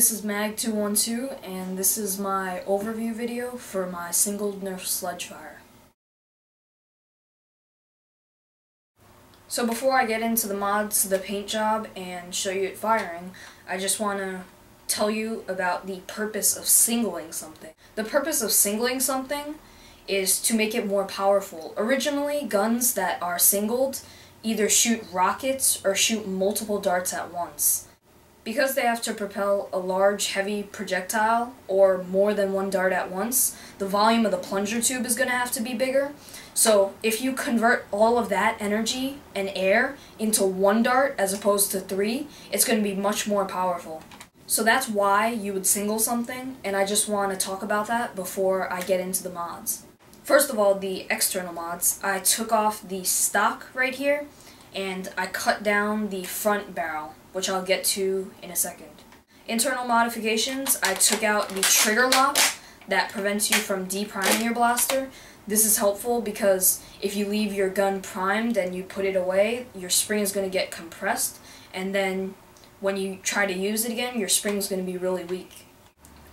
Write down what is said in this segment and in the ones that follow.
This is Mag212, and this is my overview video for my single Nerf Sledgefire. So before I get into the mods, the paint job, and show you it firing, I just want to tell you about the purpose of singling something. The purpose of singling something is to make it more powerful. Originally, guns that are singled either shoot rockets or shoot multiple darts at once. Because they have to propel a large, heavy projectile, or more than one dart at once, the volume of the plunger tube is going to have to be bigger. So if you convert all of that energy and air into one dart as opposed to three, it's going to be much more powerful. So that's why you would single something, and I just want to talk about that before I get into the mods. First of all, the external mods. I took off the stock right here, and I cut down the front barrel, which I'll get to in a second. Internal modifications, I took out the trigger lock that prevents you from depriming your blaster. This is helpful because if you leave your gun primed and you put it away, your spring is going to get compressed, and then when you try to use it again, your spring is going to be really weak.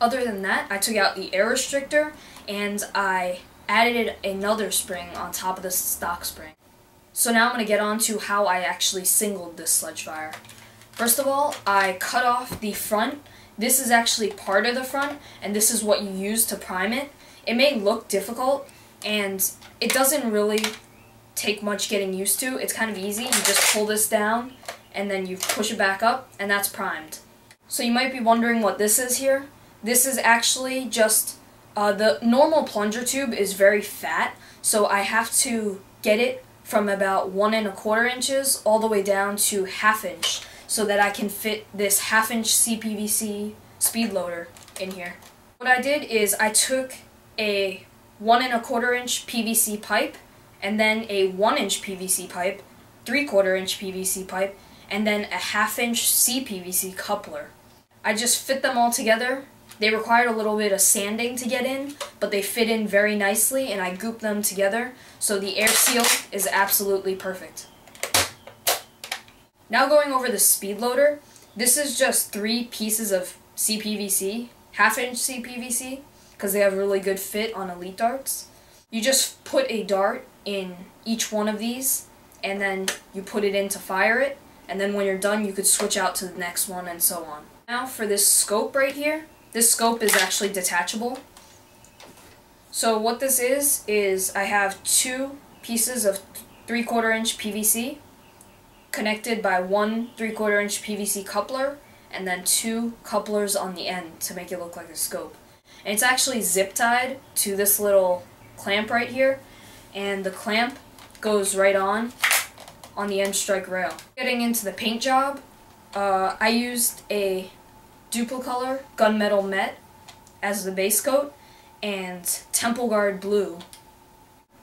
Other than that, I took out the air restrictor and I added another spring on top of the stock spring. So now I'm going to get on to how I actually singled this Sledgefire. First of all, I cut off the front. This is actually part of the front, and this is what you use to prime it. It may look difficult, and it doesn't really take much getting used to. It's kind of easy. You just pull this down, and then you push it back up, and that's primed. So you might be wondering what this is here. This is actually just, the normal plunger tube is very fat, so I have to get it from about 1 1/4 inches all the way down to 1/2 inch, so that I can fit this 1/2 inch CPVC Speedloader in here. What I did is I took a 1 1/4 inch PVC pipe, and then a 1 inch PVC pipe, 3/4 inch PVC pipe, and then a 1/2 inch CPVC coupler. I just fit them all together. They required a little bit of sanding to get in, but they fit in very nicely, and I gooped them together, so the air seal is absolutely perfect. Now going over the Speedloader, this is just 3 pieces of CPVC, 1/2 inch CPVC, because they have really good fit on elite darts. You just put a dart in each one of these, and then you put it in to fire it, and then when you're done you could switch out to the next one and so on. Now for this scope right here, this scope is actually detachable. So what this is I have 2 pieces of 3/4 inch PVC connected by 1 3/4 inch PVC coupler, and then 2 couplers on the end to make it look like a scope. And it's actually zip tied to this little clamp right here, and the clamp goes right on the end strike rail. Getting into the paint job, I used a Duplicolor Gunmetal Met as the base coat, and Temple Guard Blue.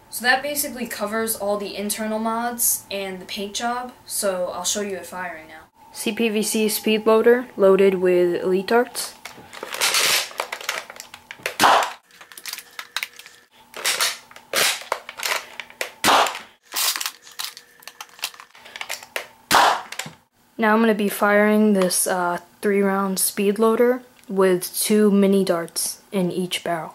So that basically covers all the internal mods and the paint job, so I'll show you it firing now. CPVC Speedloader loaded with elite darts. Now I'm going to be firing this 3-round Speedloader with 2 mini darts in each barrel.